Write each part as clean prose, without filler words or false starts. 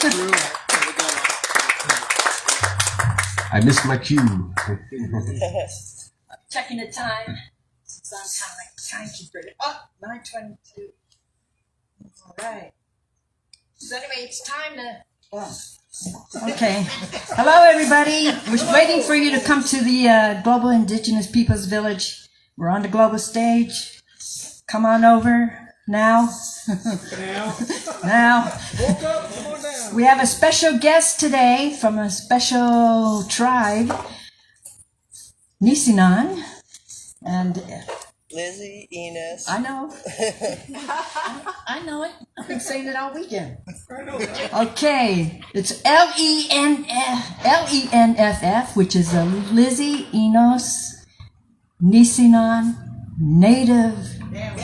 I missed my cue. Checking the time. It's on timekeeper. Oh, 9:22. All right. So anyway, it's time to. Okay. Hello, everybody. We're waiting for you to come to the Global Indigenous Peoples Village. We're on the global stage. Come on over now. Now. We have a special guest today from a special tribe, Nisenan, and Lizzie, Enos. I know. I know it. I've been saying it all weekend. Okay, it's L-E-N-F-F, which is a Lizzie, Enos, Nisenan, Native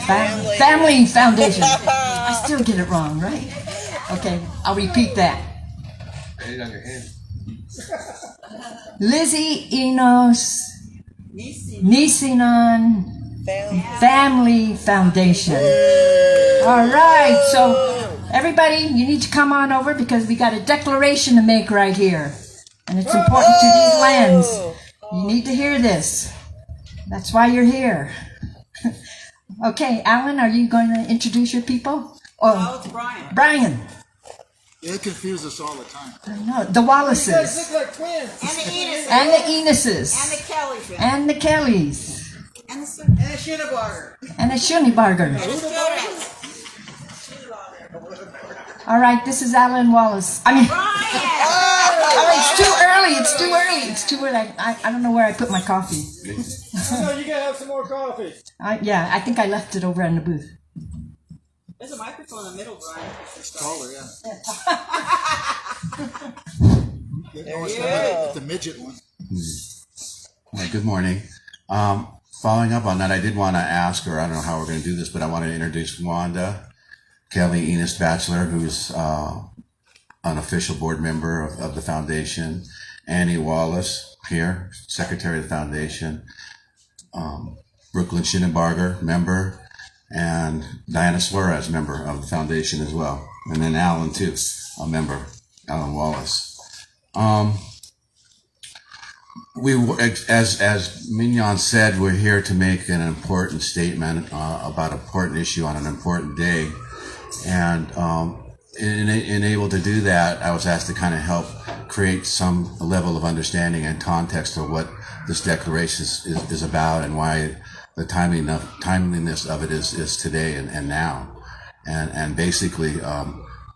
Family Foundation. I still get it wrong, right? Okay, I'll repeat that. Put it on your hand. Lizzie, Enos, Nisenan Family Foundation. All right, so everybody, you need to come on over because we got a declaration to make right here. And it's important to these lands. You need to hear this. That's why you're here. Okay, Alan, are you going to introduce your people? Oh, it's Brian. Brian. It confuses us all the time. I know. The Wallaces. You guys look like twins. And the Enoses. And the Kellys. And the Kellys. And the Shinnebarger. And the Shunibarger. All right, this is Alan Wallace. I mean, it's too early. It's too early. It's too early. I don't know where I put my coffee. No, you gotta have some more coffee. I think I left it over in the booth. There's a microphone in the middle, Brian. It's taller, yeah. There you It's the midget one. Well, good morning. Following up on that, I did want to ask, or I don't know how we're going to do this, but I want to introduce Wanda Kelly Enos Bachelor, who's an official board member of the foundation. Annie Wallace here, secretary of the foundation. Brooklyn Shinnebarger, member. And Diana Suarez, member of the foundation as well. And then Alan, too, a member, Alan Wallace. As Mignon said, we're here to make an important statement about an important issue on an important day. And in able to do that, I was asked to kind of help create some level of understanding and context of what this declaration is about and why the timeliness of it is today and now. And basically,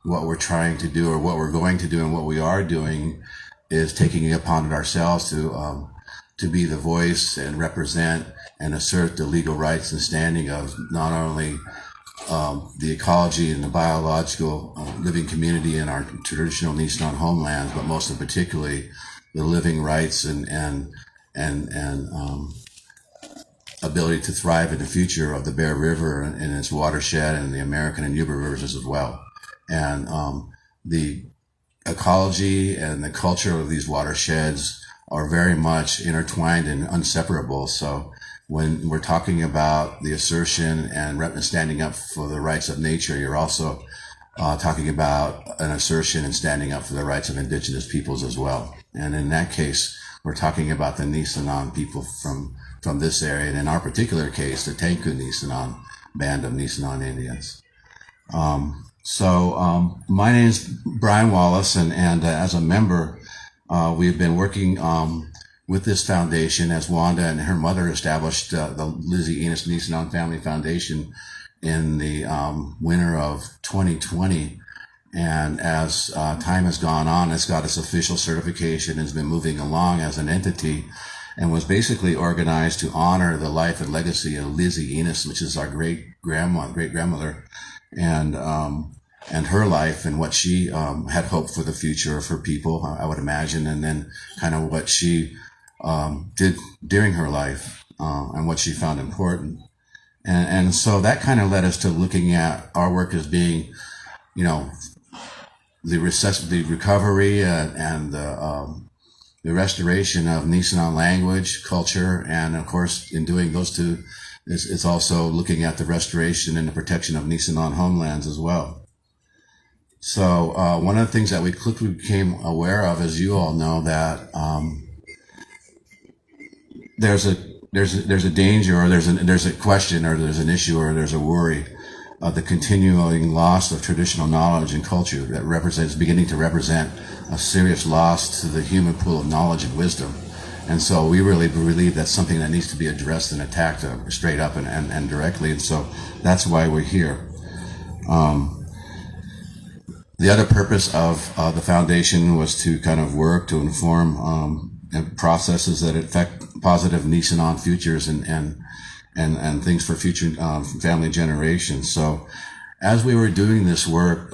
what we're trying to do or what we're going to do and what we are doing is taking it upon ourselves to be the voice and represent and assert the legal rights and standing of not only the ecology and the biological living community in our traditional Nisenan homelands, but most particularly the living rights and ability to thrive in the future of the Bear River and its watershed and the American and Yuba rivers as well. And the ecology and the culture of these watersheds are very much intertwined and inseparable. So when we're talking about the assertion and standing up for the rights of nature, you're also talking about an assertion and standing up for the rights of indigenous peoples as well. And in that case, we're talking about the Nisenan people from this area, and in our particular case, the Tenku Nisenan band of Nisenan Indians. My name is Brian Wallace, and as a member, we've been working with this foundation as Wanda and her mother established the Lizzie Enos Nisenan Family Foundation in the winter of 2020. And as time has gone on, it's got its official certification and has been moving along as an entity, and was basically organized to honor the life and legacy of Lizzie Enos, which is our great grandmother, and her life and what she had hoped for the future of her people, I would imagine, and then kind of what she did during her life and what she found important. And so that kind of led us to looking at our work as being, the recovery and the restoration of Nisenan language, culture, and of course, in doing those two, it's also looking at the restoration and the protection of Nisenan homelands as well. So one of the things that we quickly became aware of, as you all know, that there's a danger, or there's a question, or there's an issue, or there's a worry of the continuing loss of traditional knowledge and culture that represents beginning to represent a serious loss to the human pool of knowledge and wisdom. And so we really believe that's something that needs to be addressed and attacked straight up and directly. And so that's why we're here. The other purpose of the foundation was to kind of work to inform processes that affect positive Nisenan futures and things for future family generations. So as we were doing this work,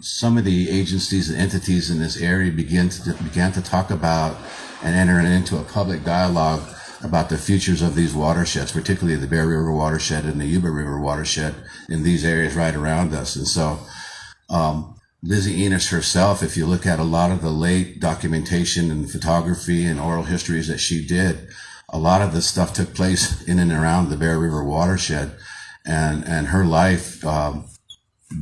some of the agencies and entities in this area began to talk about and enter into a public dialogue about the futures of these watersheds, particularly the Bear River watershed and the Yuba River watershed in these areas right around us. And so Lizzie Enos herself, if you look at a lot of the late documentation and photography and oral histories that she did, a lot of this stuff took place in and around the Bear River watershed, and her life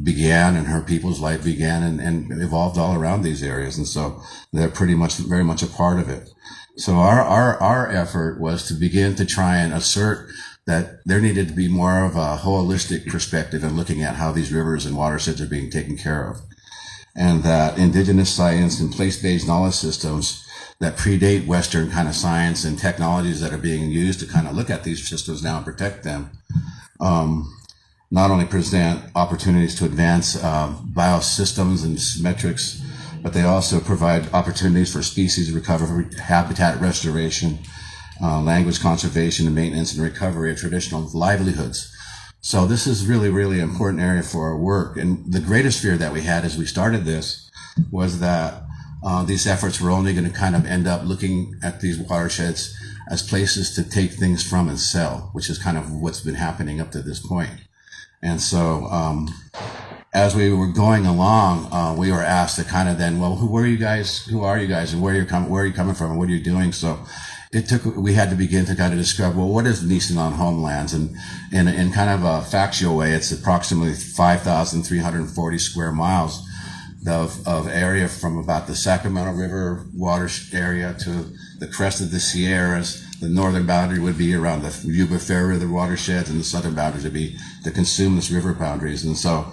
began, and her people's life began and evolved all around these areas. And so they're very much a part of it. So our effort was to begin to try and assert that there needed to be more of a holistic perspective in looking at how these rivers and watersheds are being taken care of. And that indigenous science and place-based knowledge systems that predate Western kind of science and technologies that are being used to kind of look at these systems now and protect them, not only present opportunities to advance biosystems and metrics, but they also provide opportunities for species recovery, habitat restoration, language conservation, and maintenance and recovery of traditional livelihoods. So this is really, really important area for our work. And the greatest fear that we had as we started this was that these efforts were only going to kind of end up looking at these watersheds as places to take things from and sell, which is kind of what's been happening up to this point. And so as we were going along, we were asked to kind of then, well, who are you guys, and where are you coming from, and what are you doing? So we had to begin to kind of describe, well, what is Nisenan homelands? And in kind of a factual way, it's approximately 5,340 square miles of area from about the Sacramento River water area to the crest of the Sierras. The northern boundary would be around the Yuba Fair River watersheds, and the southern boundaries would be the Consumnes River boundaries. And so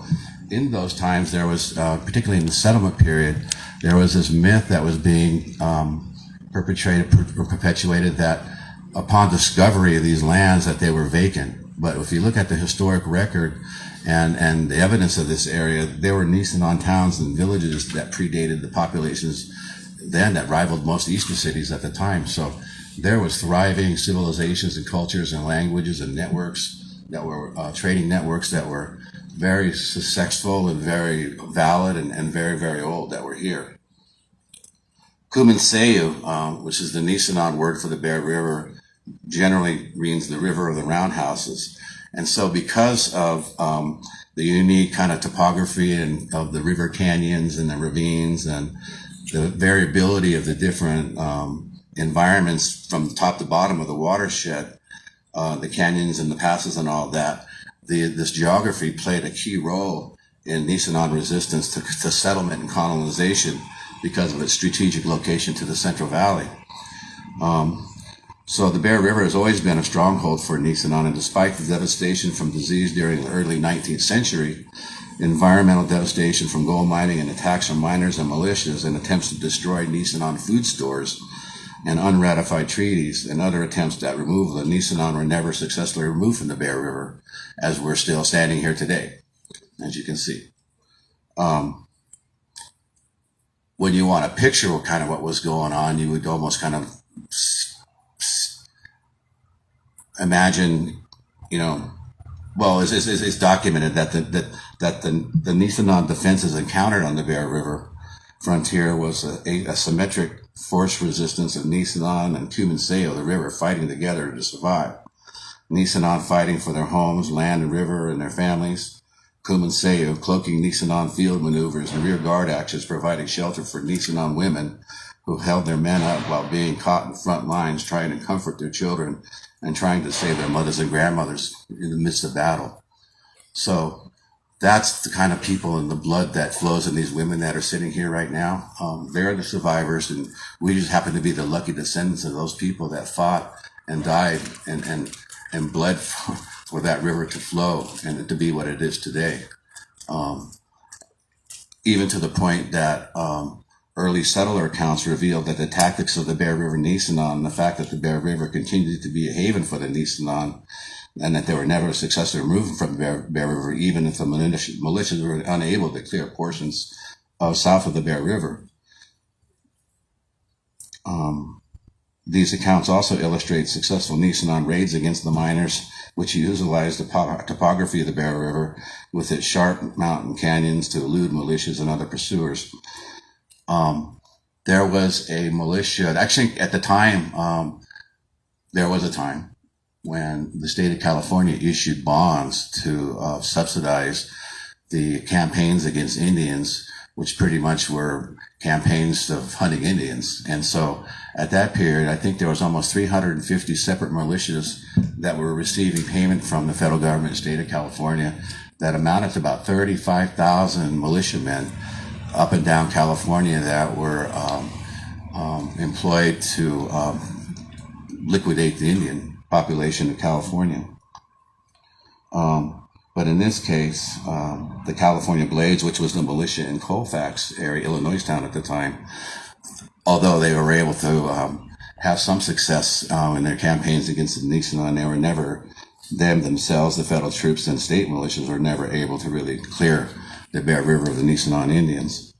in those times, there was, particularly in the settlement period, there was this myth that was being perpetuated that upon discovery of these lands that they were vacant. But if you look at the historic record and the evidence of this area, there were Nisenan towns and villages that predated the populations then that rivaled most eastern cities at the time. So there was thriving civilizations and cultures and languages and networks that were trading networks that were very successful and very valid and very, very old that were here. Kuminseyu, which is the Nisenan word for the Bear River, generally means the river of the roundhouses. And so because of the unique kind of topography and of the river canyons and the ravines and the variability of the different environments from top to bottom of the watershed, the canyons and the passes and all that, this geography played a key role in Nisenan resistance to settlement and colonization because of its strategic location to the Central Valley. So the Bear River has always been a stronghold for Nisenan, and despite the devastation from disease during the early 19th century, environmental devastation from gold mining and attacks from miners and militias and attempts to destroy Nisenan food stores and unratified treaties and other attempts at removal of Nisenan were never successfully removed from the Bear River, as we're still standing here today, as you can see. When you want to picture kind of what was going on, you would almost kind of imagine, well, it's documented that the Nisenan defenses encountered on the Bear River frontier was a symmetric force resistance of Nisenan and Kuminseyu, the river, fighting together to survive. Nisenan fighting for their homes, land, and river, and their families. Kuminseyu cloaking Nisenan field maneuvers and rear guard actions, providing shelter for Nisenan women who held their men up while being caught in front lines, trying to comfort their children and trying to save their mothers and grandmothers in the midst of battle. So that's the kind of people and the blood that flows in these women that are sitting here right now. They're the survivors, and we just happen to be the lucky descendants of those people that fought and died and bled for that river to flow and to be what it is today. Even to the point that early settler accounts revealed that the tactics of the Bear River Nisenan, and the fact that the Bear River continued to be a haven for the Nisenan, and that they were never successfully removed from the Bear River, even if the militias were unable to clear portions south of the Bear River. These accounts also illustrate successful Nisenan raids against the miners, which utilized the topography of the Bear River with its sharp mountain canyons to elude militias and other pursuers. There was a militia, actually at the time, there was a time when the state of California issued bonds to subsidize the campaigns against Indians, which pretty much were campaigns of hunting Indians. And so at that period, I think there was almost 350 separate militias that were receiving payment from the federal government and state of California that amounted to about 35,000 militiamen up and down California that were employed to liquidate the Indian population of California. But in this case, the California Blades, which was the militia in Colfax area, Illinois town at the time, although they were able to have some success in their campaigns against the Nisenan, they were never, themselves, the federal troops and state militias were never able to really clear the Bear River of the Nisenan Indians.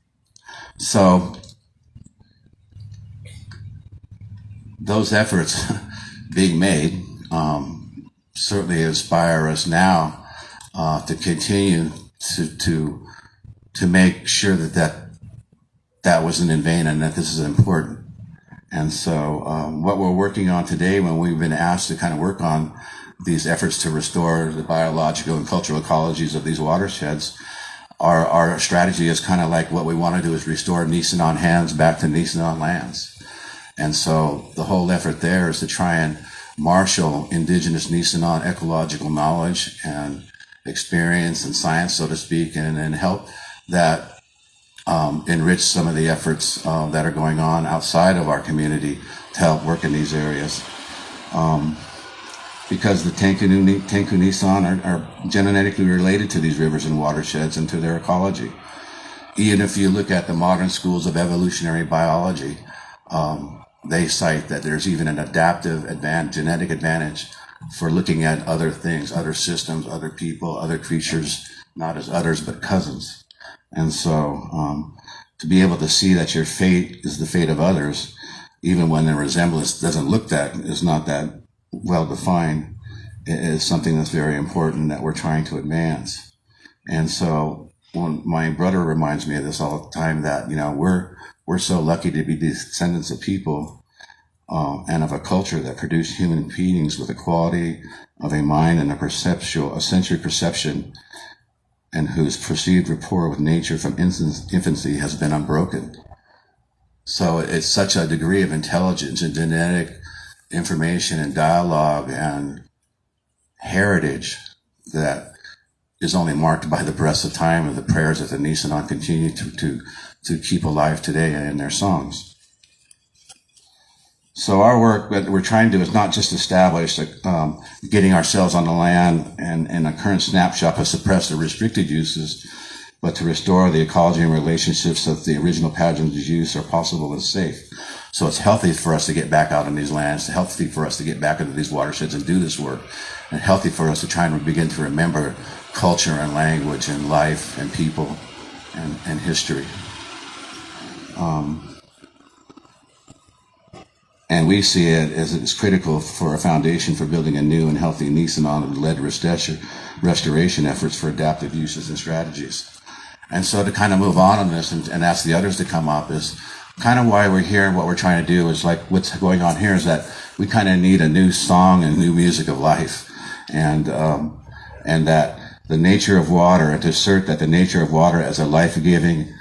So those efforts being made certainly inspire us now to continue to make sure that wasn't in vain and that this is important. And so what we're working on today, when we've been asked to kind of work on these efforts to restore the biological and cultural ecologies of these watersheds, our strategy is kind of like what we want to do is restore Nisenan hands back to Nisenan lands. And so the whole effort there is to try and marshal indigenous Nisenan ecological knowledge and experience and science, so to speak, and help that enrich some of the efforts that are going on outside of our community to help work in these areas. Because the Tenku Nisenan are genetically related to these rivers and watersheds and to their ecology. Even if you look at the modern schools of evolutionary biology, they cite that there's even an adaptive genetic advantage for looking at other things, other systems, other people, other creatures, not as others, but cousins. And so to be able to see that your fate is the fate of others, even when the resemblance is not that well defined, is something that's very important that we're trying to advance. And so when my brother reminds me of this all the time, that, we're so lucky to be descendants of people and of a culture that produced human beings with a quality of a mind and a sensory perception, and whose perceived rapport with nature from infancy has been unbroken. So it's such a degree of intelligence and genetic information and dialogue and heritage that is only marked by the breaths of time and the prayers that the Nisenan continue to keep alive today in their songs. So our work that we're trying to do is not just establish getting ourselves on the land and a current snapshot of suppressed or restricted uses, but to restore the ecology and relationships of the original patterns of use are possible and safe. So it's healthy for us to get back out on these lands, it's healthy for us to get back into these watersheds and do this work, and healthy for us to try and begin to remember culture and language and life and people and history. And we see it as it's critical for a foundation for building a new and healthy Nisenan-led restoration efforts for adaptive uses and strategies. And so to kind of move on this and ask the others to come up is kind of why we're here, and what we're trying to do is like what's going on here is that we kind of need a new song and new music of life. And that the nature of water, and to assert that the nature of water as a life-giving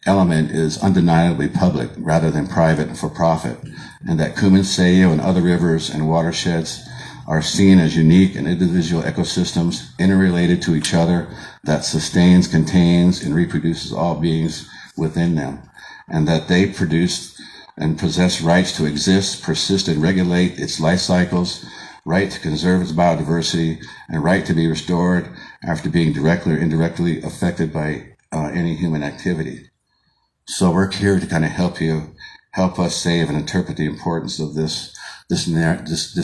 element is undeniably public rather than private and for profit, and that Kuminseyo and other rivers and watersheds are seen as unique and individual ecosystems interrelated to each other that sustains, contains, and reproduces all beings within them, and that they produce and possess rights to exist, persist, and regulate its life cycles, right to conserve its biodiversity, and right to be restored after being directly or indirectly affected by any human activity. So we're here to kind of help us save and interpret the importance of this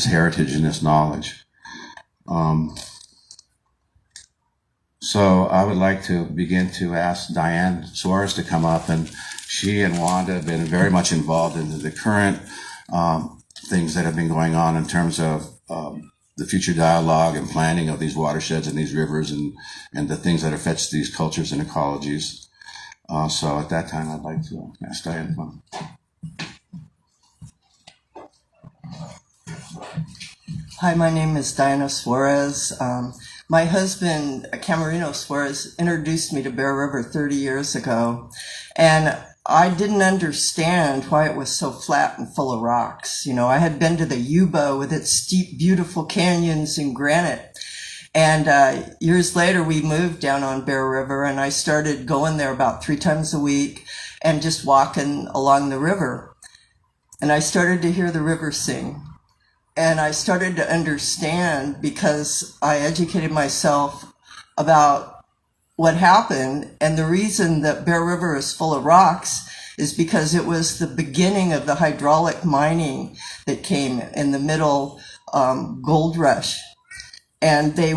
heritage and this knowledge. So I would like to begin to ask Diane Suarez to come up, and she and Wanda have been very much involved in the current things that have been going on in terms of the future dialogue and planning of these watersheds and these rivers and the things that affect these cultures and ecologies. So at that time, I'd like to ask Diane to come. Hi, my name is Diana Suarez. My husband, Camarino Suarez, introduced me to Bear River 30 years ago, and I didn't understand why it was so flat and full of rocks. You know, I had been to the Yuba with its steep, beautiful canyons and granite, and years later we moved down on Bear River, and I started going there about 3 times a week and just walking along the river, and I started to hear the river sing. And I started to understand, because I educated myself about what happened. And the reason that Bear River is full of rocks is because it was the beginning of the hydraulic mining that came in the middle gold rush. And they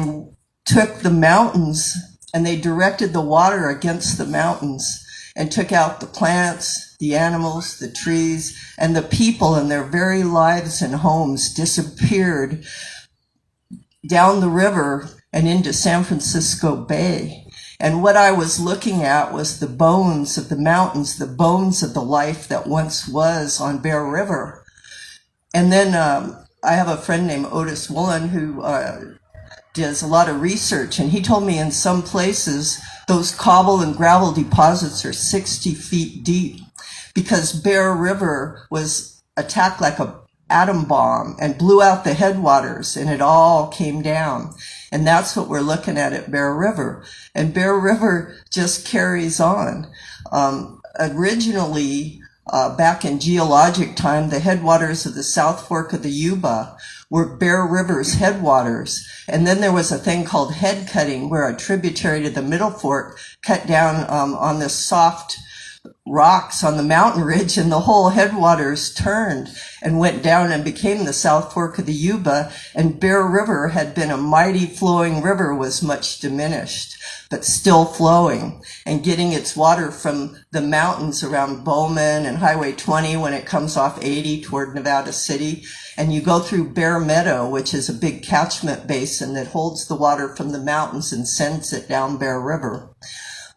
took the mountains and they directed the water against the mountains and took out the plants, the animals, the trees, and the people, and their very lives and homes disappeared down the river and into San Francisco Bay. And what I was looking at was the bones of the mountains, the bones of the life that once was on Bear River. And then I have a friend named Otis Woolen who does a lot of research, and he told me in some places those cobble and gravel deposits are 60 feet deep because Bear River was attacked like an atom bomb and blew out the headwaters, and it all came down. And that's what we're looking at Bear River. And Bear River just carries on. Originally, back in geologic time, the headwaters of the South Fork of the Yuba were Bear River's headwaters. And then there was a thing called head cutting, where a tributary to the Middle Fork cut down on the soft rocks on the mountain ridge, and the whole headwaters turned and went down and became the South Fork of the Yuba. And Bear River had been a mighty flowing river, was much diminished, but still flowing and getting its water from the mountains around Bowman and Highway 20 when it comes off 80 toward Nevada City. And you go through Bear Meadow, which is a big catchment basin that holds the water from the mountains and sends it down Bear River.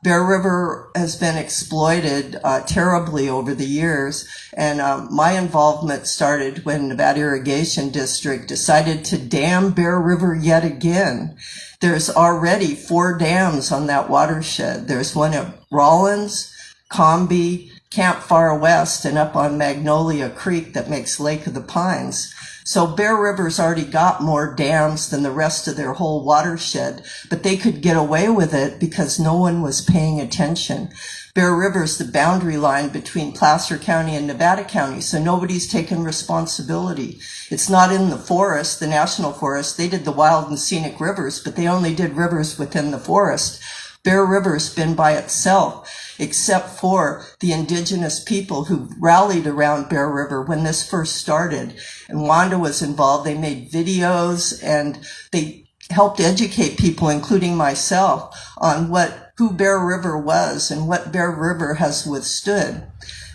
Bear River has been exploited terribly over the years, and my involvement started when Nevada Irrigation District decided to dam Bear River yet again. There's already 4 dams on that watershed. There's one at Rollins, Combi, Camp Far West, and up on Magnolia Creek that makes Lake of the Pines. So Bear River's already got more dams than the rest of their whole watershed, but they could get away with it because no one was paying attention. Bear River's the boundary line between Placer County and Nevada County, so nobody's taken responsibility. It's not in the forest, the national forest. They did the wild and scenic rivers, but they only did rivers within the forest. Bear River's been by itself, except for the indigenous people who rallied around Bear River when this first started. And Wanda was involved. They made videos and they helped educate people, including myself, on who Bear River was and what Bear River has withstood.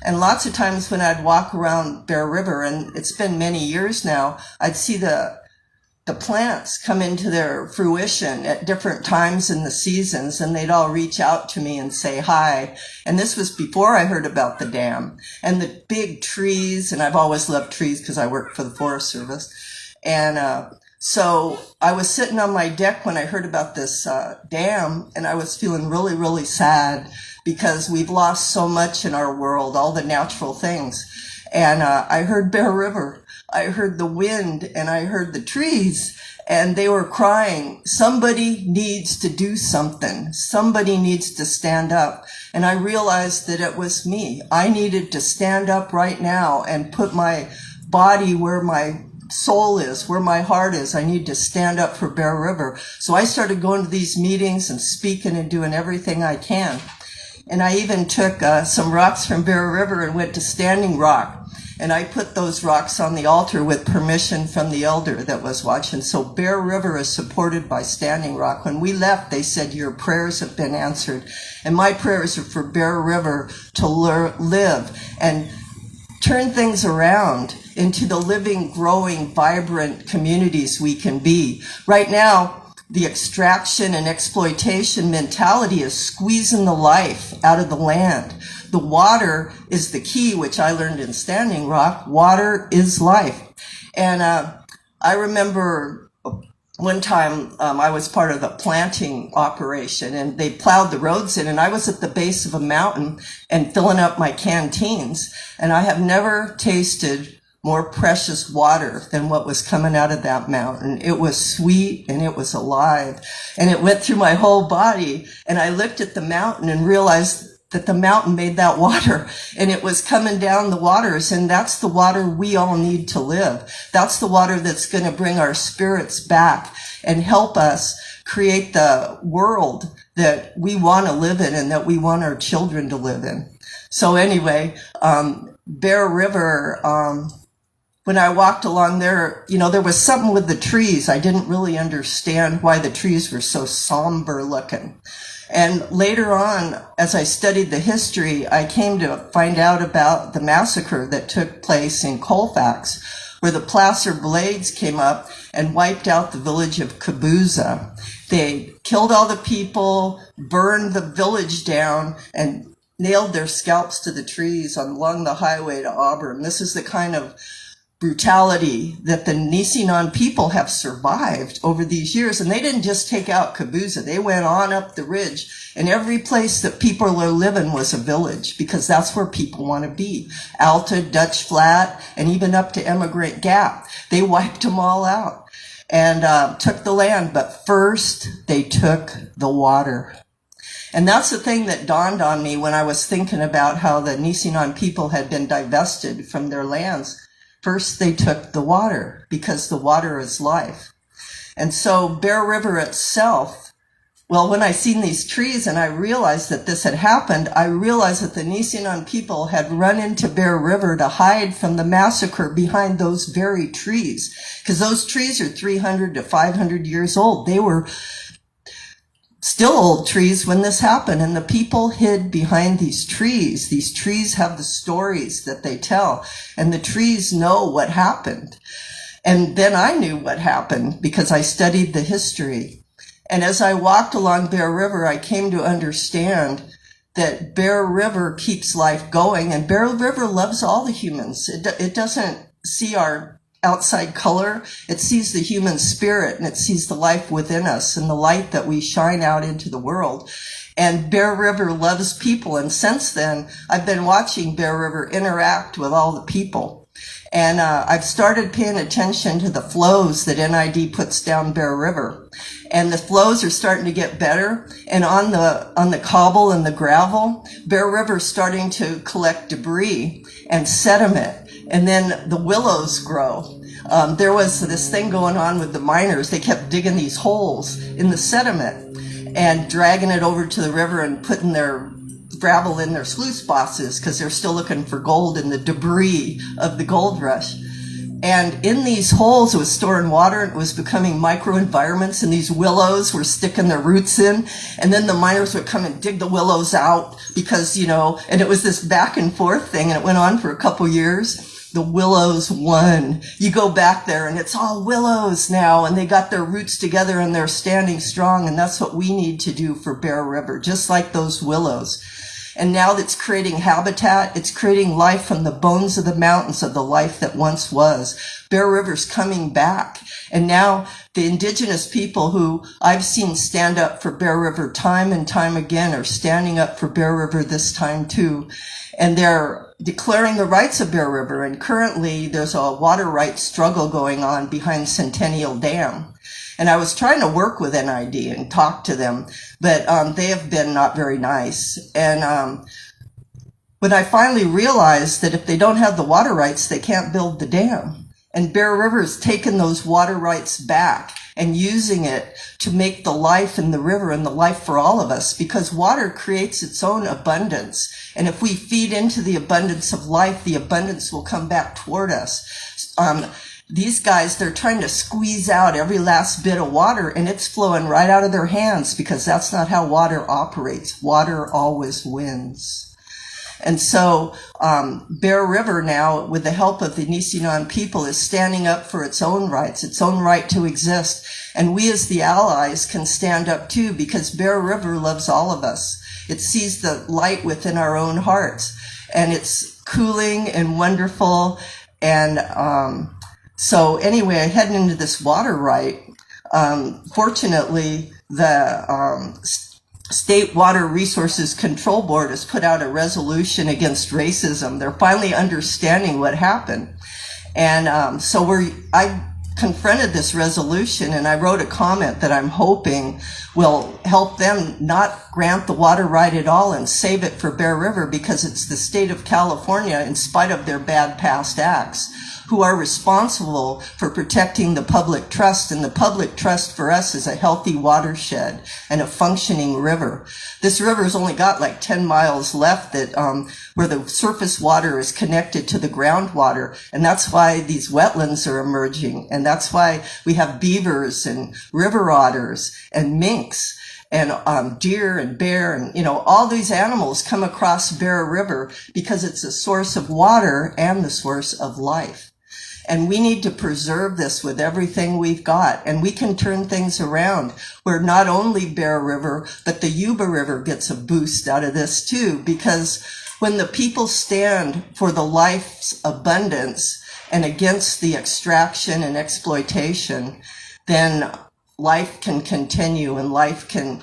And lots of times when I'd walk around Bear River, and it's been many years now, I'd see the plants come into their fruition at different times in the seasons, and they'd all reach out to me and say hi. And this was before I heard about the dam and the big trees. And I've always loved trees because I work for the Forest Service. And so I was sitting on my deck when I heard about this dam, and I was feeling really, really sad because we've lost so much in our world, all the natural things. And I heard Bear River. I heard the wind and I heard the trees, and they were crying, somebody needs to do something. Somebody needs to stand up. And I realized that it was me. I needed to stand up right now and put my body where my soul is, where my heart is. I need to stand up for Bear River. So I started going to these meetings and speaking and doing everything I can. And I even took some rocks from Bear River and went to Standing Rock. And I put those rocks on the altar with permission from the elder that was watching. So Bear River is supported by Standing Rock. When we left, they said, your prayers have been answered. And my prayers are for Bear River to live and turn things around into the living, growing, vibrant communities we can be. Right now, the extraction and exploitation mentality is squeezing the life out of the land. The water is the key, which I learned in Standing Rock. Water is life. And I remember one time I was part of the planting operation, and they plowed the roads in, and I was at the base of a mountain and filling up my canteens. And I have never tasted more precious water than what was coming out of that mountain. It was sweet and it was alive, and it went through my whole body. And I looked at the mountain and realized that the mountain made that water, and it was coming down the waters. And that's the water we all need to live. That's the water that's going to bring our spirits back and help us create the world that we want to live in and that we want our children to live in. So anyway, Bear River, when I walked along there, you know, there was something with the trees. I didn't really understand why the trees were so somber looking. And later on, as I studied the history, I came to find out about the massacre that took place in Colfax, where the placer blades came up and wiped out the village of Cabuza. They killed all the people, burned the village down, and nailed their scalps to the trees along the highway to Auburn. This is the kind of brutality that the Nisenan people have survived over these years. And they didn't just take out Cabuza. They went on up the ridge, and every place that people are living was a village, because that's where people want to be. Alta, Dutch Flat, and even up to Emigrant Gap. They wiped them all out and took the land. But first, they took the water. And that's the thing that dawned on me when I was thinking about how the Nisenan people had been divested from their lands. First, they took the water, because the water is life. And so Bear River itself, well, when I seen these trees and I realized that this had happened, I realized that the Nisenan people had run into Bear River to hide from the massacre behind those very trees, because those trees are 300 to 500 years old. They were still old trees when this happened, and the people hid behind these trees. These trees have the stories that they tell, and the trees know what happened. And then I knew what happened because I studied the history. And as I walked along Bear River, I came to understand that Bear River keeps life going, and Bear River loves all the humans. It doesn't see our outside color. It sees the human spirit, and it sees the life within us and the light that we shine out into the world. And Bear River loves people. And since then, I've been watching Bear River interact with all the people. And I've started paying attention to the flows that NID puts down Bear River. And the flows are starting to get better. And on the cobble and the gravel, Bear River's starting to collect debris and sediment. And then the willows grow. There was this thing going on with the miners. They kept digging these holes in the sediment and dragging it over to the river and putting their gravel in their sluice boxes, because they're still looking for gold in the debris of the gold rush. And in these holes, it was storing water, and it was becoming microenvironments, and these willows were sticking their roots in. And then the miners would come and dig the willows out because, you know, and it was this back and forth thing, and it went on for a couple years. The willows won. You go back there and it's all willows now, and they got their roots together and they're standing strong. And that's what we need to do for Bear River, just like those willows. And now that's creating habitat. It's creating life from the bones of the mountains of the life that once was. Bear River's coming back. And now the indigenous people who I've seen stand up for Bear River time and time again are standing up for Bear River this time too. And they're declaring the rights of Bear River. And currently there's a water rights struggle going on behind Centennial Dam. And I was trying to work with NID and talk to them, but they have been not very nice. And when I finally realized that if they don't have the water rights, they can't build the dam. And Bear River's taken those water rights back and using it to make the life in the river and the life for all of us, because water creates its own abundance. And if we feed into the abundance of life, the abundance will come back toward us. These guys, they're trying to squeeze out every last bit of water, and it's flowing right out of their hands, because that's not how water operates. Water always wins. And so Bear River now, with the help of the Nisenan people, is standing up for its own rights, its own right to exist. And we as the allies can stand up too, because Bear River loves all of us. It sees the light within our own hearts, and it's cooling and wonderful. And so anyway, heading into this water right, fortunately, the State Water Resources Control Board has put out a resolution against racism. They're finally understanding what happened. And I confronted this resolution, and I wrote a comment that I'm hoping will help them not grant the water right at all and save it for Bear River, because it's the state of California, in spite of their bad past acts, who are responsible for protecting the public trust. And the public trust for us is a healthy watershed and a functioning river. This river's only got like 10 miles left that where the surface water is connected to the groundwater. And that's why these wetlands are emerging. And that's why we have beavers and river otters and minks and deer and bear, and all these animals come across Bear River, because it's a source of water and the source of life. And we need to preserve this with everything we've got. And we can turn things around where not only Bear River, but the Yuba River gets a boost out of this too. Because when the people stand for the life's abundance and against the extraction and exploitation, then life can continue and life can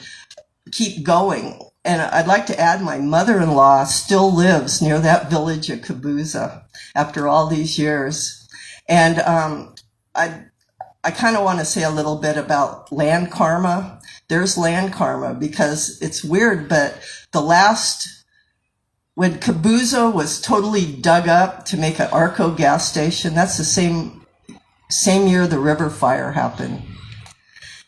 keep going. And I'd like to add, my mother-in-law still lives near that village of Cabuza after all these years. And I kind of want to say a little bit about land karma. There's land karma, because it's weird, but when Cabuza was totally dug up to make an Arco gas station, that's the same year the river fire happened.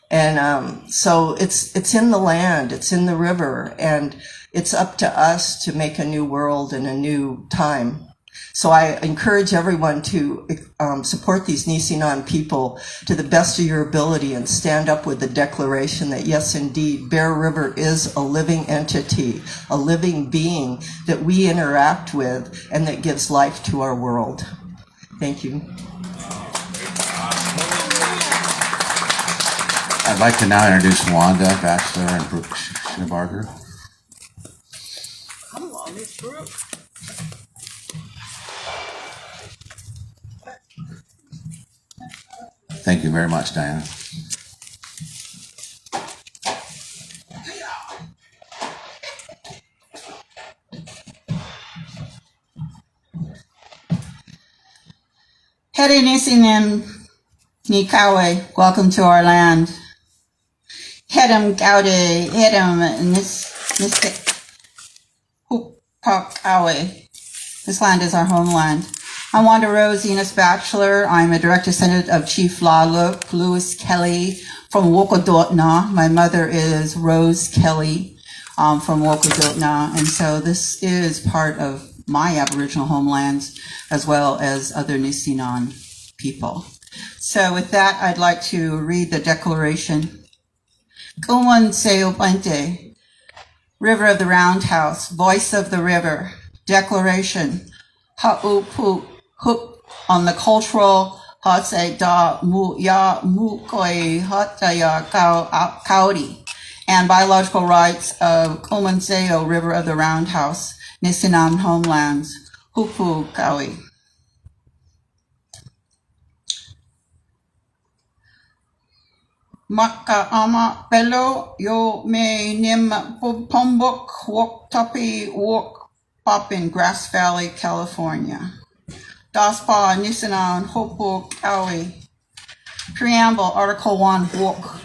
And so it's in the land, it's in the river, and it's up to us to make a new world and a new time. So I encourage everyone to support these Nisenan people to the best of your ability and stand up with the declaration that, yes, indeed, Bear River is a living entity, a living being that we interact with and that gives life to our world. Thank you. I'd like to now introduce Wanda Batchelor and Brooke Schneebarger. Come on, Miss Brooke. Thank you very much, Diana. Heri Nisenan Nikawe, welcome to our land. Hedem Gaude, Hedem Niske Hupakawe. This land is our homeland. I'm Wanda Rose, Enos Bachelor. I'm a direct descendant of Chief Laluk Lewis Kelly from Wokodotna. My mother is Rose Kelly from Wokodotna. And so this is part of my Aboriginal homelands as well as other Nisenan people. So with that, I'd like to read the declaration. Kuman Seopante, River of the Roundhouse, Voice of the River, Declaration, Ha'upu Hup on the cultural Hatse da mu ya mu koi hataya kaudi and biological rights of Kumanseo River of the Roundhouse, Nisenan homelands, Hupu Kawi. Maka ama pelo yo me nim pombok wok tapi wok pop in Grass Valley, California. Daspa Nisenan Hopo Kawi. Preamble, Article 1, Wok.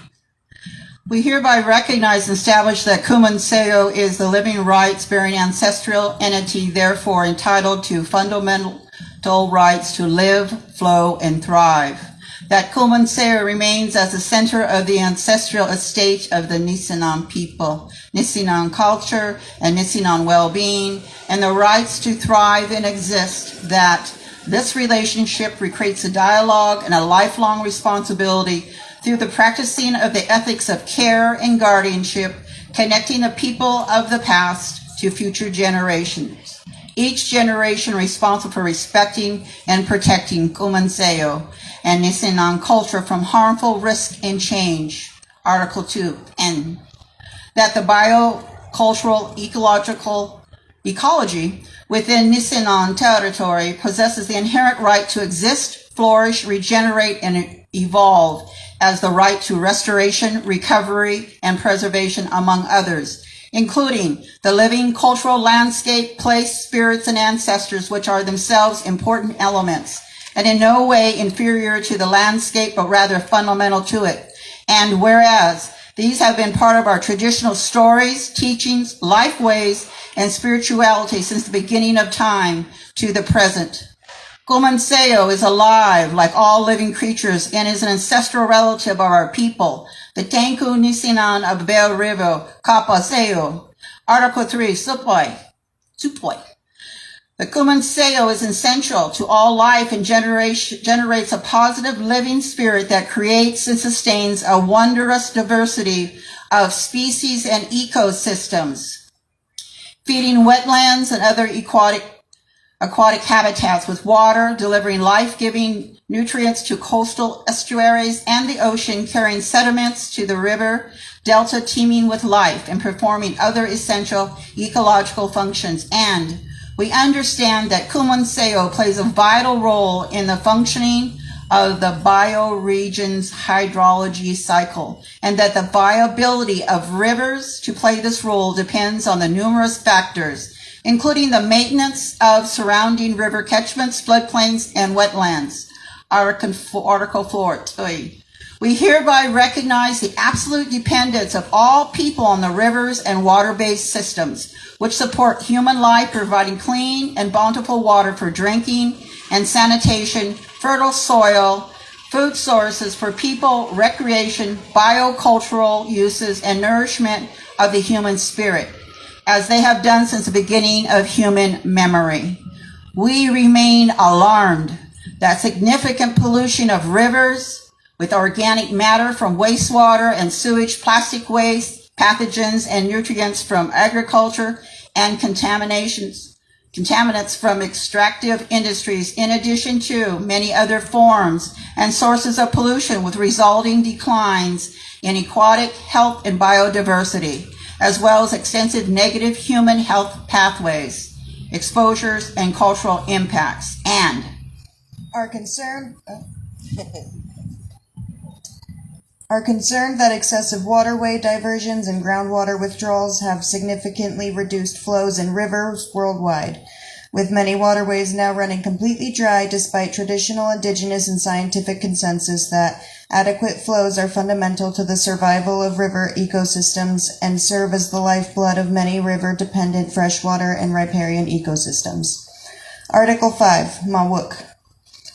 We hereby recognize and establish that Kuman Seo is the living rights-bearing ancestral entity, therefore entitled to fundamental rights to live, flow, and thrive. That Kuman Seo remains as the center of the ancestral estate of the Nisenan people, Nisenan culture, and Nisenan well-being, and the rights to thrive and exist. That this relationship creates a dialogue and a lifelong responsibility through the practicing of the ethics of care and guardianship, connecting the people of the past to future generations. Each generation responsible for respecting and protecting Kuman Seo and Nisenan culture from harmful risk and change. Article 2, N. That the biocultural ecology within Nisenan territory possesses the inherent right to exist, flourish, regenerate, and evolve as the right to restoration, recovery, and preservation, among others, including the living cultural landscape, place, spirits, and ancestors, which are themselves important elements, and in no way inferior to the landscape, but rather fundamental to it. And whereas these have been part of our traditional stories, teachings, life ways, and spirituality since the beginning of time to the present. Kuman Seo is alive like all living creatures and is an ancestral relative of our people, the Tenku Nisenan of Bear River, Kappa Seo. Article 3, Supoi. The Kuman Seo is essential to all life and generates a positive living spirit that creates and sustains a wondrous diversity of species and ecosystems, feeding wetlands and other aquatic habitats with water, delivering life-giving nutrients to coastal estuaries and the ocean, carrying sediments to the river delta, teeming with life, and performing other essential ecological functions. And we understand that Kuman Seo plays a vital role in the functioning of the bioregion's hydrology cycle, and that the viability of rivers to play this role depends on the numerous factors, including the maintenance of surrounding river catchments, floodplains, and wetlands. Article 4. We hereby recognize the absolute dependence of all people on the rivers and water-based systems, which support human life, providing clean and bountiful water for drinking and sanitation, fertile soil, food sources for people, recreation, biocultural uses, and nourishment of the human spirit, as they have done since the beginning of human memory. We remain alarmed that significant pollution of rivers with organic matter from wastewater and sewage, plastic waste, pathogens and nutrients from agriculture, and contaminants from extractive industries, in addition to many other forms and sources of pollution with resulting declines in aquatic health and biodiversity, as well as extensive negative human health pathways, exposures, and cultural impacts. And are concerned that excessive waterway diversions and groundwater withdrawals have significantly reduced flows in rivers worldwide, with many waterways now running completely dry despite traditional, indigenous, and scientific consensus that adequate flows are fundamental to the survival of river ecosystems and serve as the lifeblood of many river-dependent freshwater and riparian ecosystems. Article 5, Mawuk.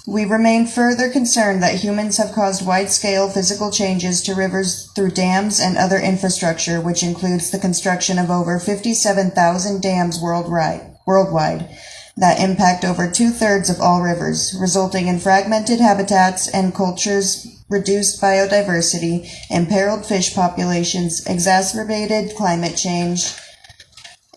We remain further concerned that humans have caused wide-scale physical changes to rivers through dams and other infrastructure, which includes the construction of over 57,000 dams worldwide that impact over 2/3 of all rivers, resulting in fragmented habitats and cultures, reduced biodiversity, imperiled fish populations, exacerbated climate change,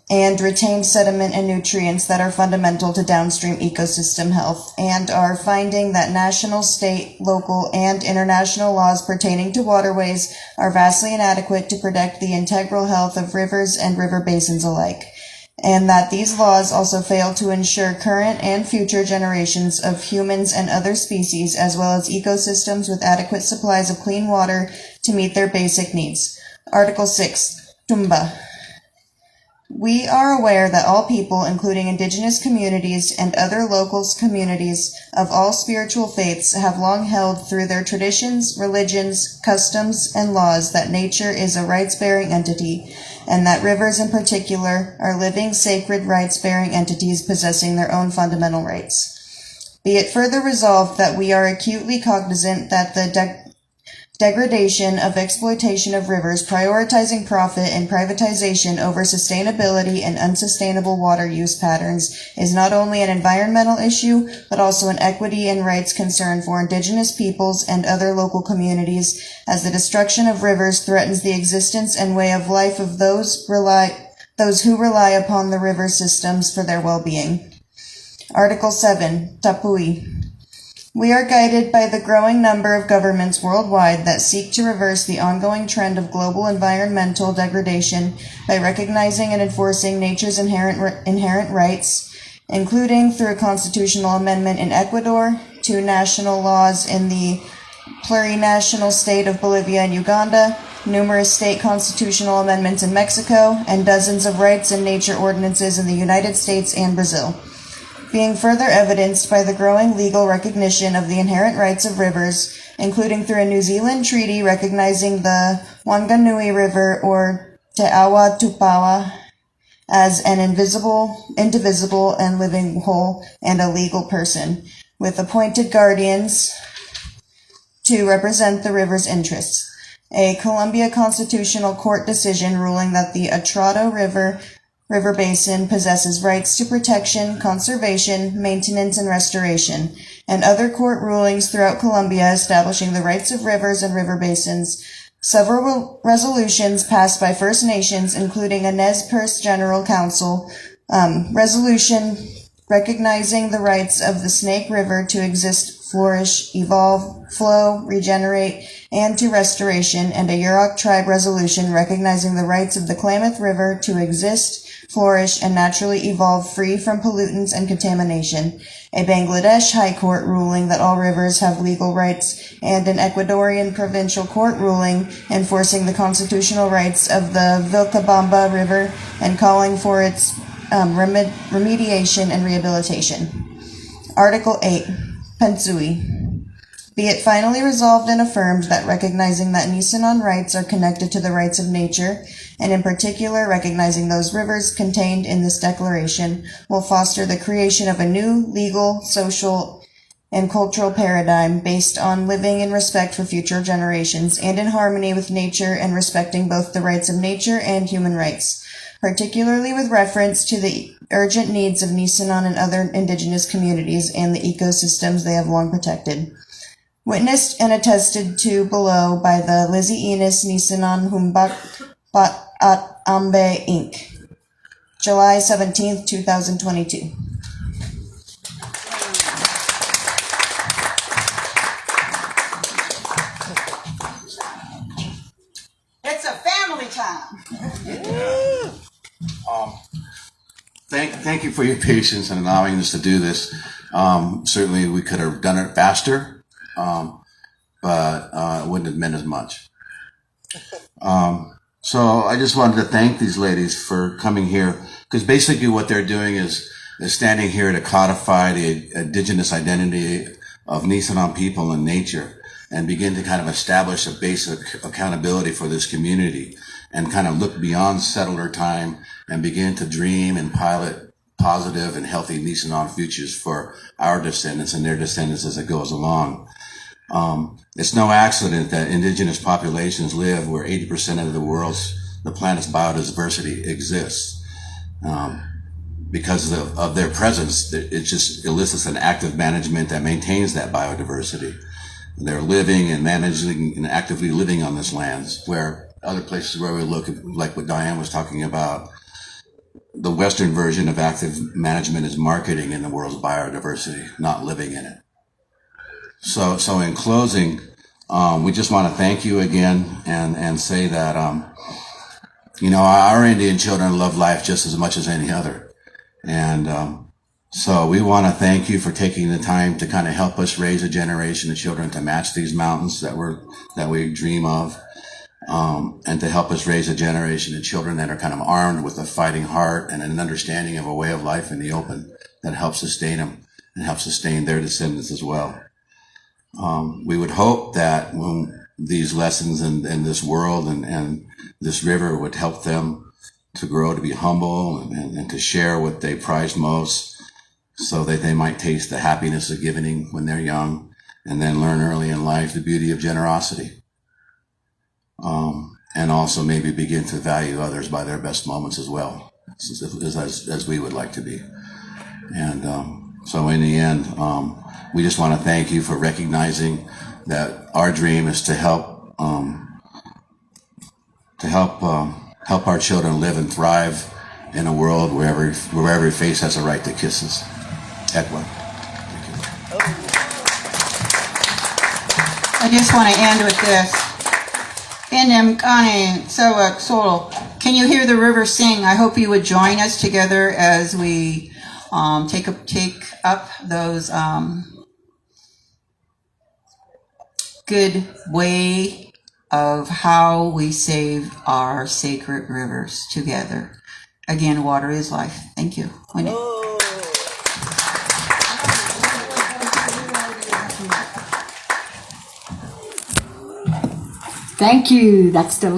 and retained sediment and nutrients that are fundamental to downstream ecosystem health, and are finding that national, state, local, and international laws pertaining to waterways are vastly inadequate to protect the integral health of rivers and river basins alike, and that these laws also fail to ensure current and future generations of humans and other species, as well as ecosystems with adequate supplies of clean water to meet their basic needs. Article 6, Tumba. We are aware that all people, including indigenous communities and other local communities of all spiritual faiths, have long held through their traditions, religions, customs, and laws that nature is a rights-bearing entity, and that rivers in particular are living, sacred, rights-bearing entities possessing their own fundamental rights. Be it further resolved that we are acutely cognizant that the degradation of exploitation of rivers, prioritizing profit and privatization over sustainability and unsustainable water use patterns is not only an environmental issue, but also an equity and rights concern for indigenous peoples and other local communities, as the destruction of rivers threatens the existence and way of life of those who rely upon the river systems for their well-being. Article 7, Tapui. We are guided by the growing number of governments worldwide that seek to reverse the ongoing trend of global environmental degradation by recognizing and enforcing nature's inherent rights, including through a constitutional amendment in Ecuador, 2 national laws in the plurinational state of Bolivia and Uganda, numerous state constitutional amendments in Mexico, and dozens of rights and nature ordinances in the United States and Brazil. Being further evidenced by the growing legal recognition of the inherent rights of rivers, including through a New Zealand treaty recognizing the Wanganui River or Te Awa Tupawa as an indivisible and living whole and a legal person, with appointed guardians to represent the river's interests. A Columbia Constitutional Court decision ruling that the Atrato River Basin possesses rights to protection, conservation, maintenance, and restoration, and other court rulings throughout Colombia establishing the rights of rivers and river basins. Several resolutions passed by First Nations, including a Nez Perce General Council resolution recognizing the rights of the Snake River to exist, flourish, evolve, flow, regenerate, and to restoration, and a Yurok tribe resolution recognizing the rights of the Klamath River to exist, flourish, and naturally evolve free from pollutants and contamination, a Bangladesh High Court ruling that all rivers have legal rights, and an Ecuadorian provincial court ruling enforcing the constitutional rights of the Vilcabamba River and calling for its remediation and rehabilitation. Article 8, Pensui. Be it finally resolved and affirmed that recognizing that Nisenan rights are connected to the rights of nature, and in particular recognizing those rivers contained in this declaration, will foster the creation of a new legal, social, and cultural paradigm based on living in respect for future generations and in harmony with nature and respecting both the rights of nature and human rights, particularly with reference to the urgent needs of Nisenan and other indigenous communities and the ecosystems they have long protected. Witnessed and attested to below by the Lizzie Enos Nisenan Humbak Bat at Ambe Inc. July 17th, 2022. It's a family time. Thank you for your patience in allowing us to do this. Certainly we could have done it faster, but it wouldn't have meant as much. So I just wanted to thank these ladies for coming here, because basically what they're doing is standing here to codify the indigenous identity of Nisenan people and nature and begin to kind of establish a basic accountability for this community and kind of look beyond settler time and begin to dream and pilot positive and healthy Nisenan futures for our descendants and their descendants as it goes along. It's no accident that indigenous populations live where 80% of the planet's biodiversity exists. Because of their presence, it just elicits an active management that maintains that biodiversity. They're living and managing and actively living on this land, where other places where we look, like what Diane was talking about, the Western version of active management is marketing in the world's biodiversity, not living in it. So in closing, we just want to thank you again and say that, our Indian children love life just as much as any other. And so we want to thank you for taking the time to kind of help us raise a generation of children to match these mountains that we dream of. and to help us raise a generation of children that are kind of armed with a fighting heart and an understanding of a way of life in the open that helps sustain them and helps sustain their descendants as well. We would hope that when these lessons in this world and this river would help them to grow to be humble and to share what they prize most, so that they might taste the happiness of giving when they're young, and then learn early in life the beauty of generosity. And also maybe begin to value others by their best moments as well, as we would like to be. And so in the end, we just want to thank you for recognizing that our dream is to help our children live and thrive in a world where every face has a right to kisses. Ekwa. I just want to end with this. Can you hear the river sing? I hope you would join us together as we take up those good way of how we save our sacred rivers together. Again, water is life. Thank you. Wendy. Thank you. That's the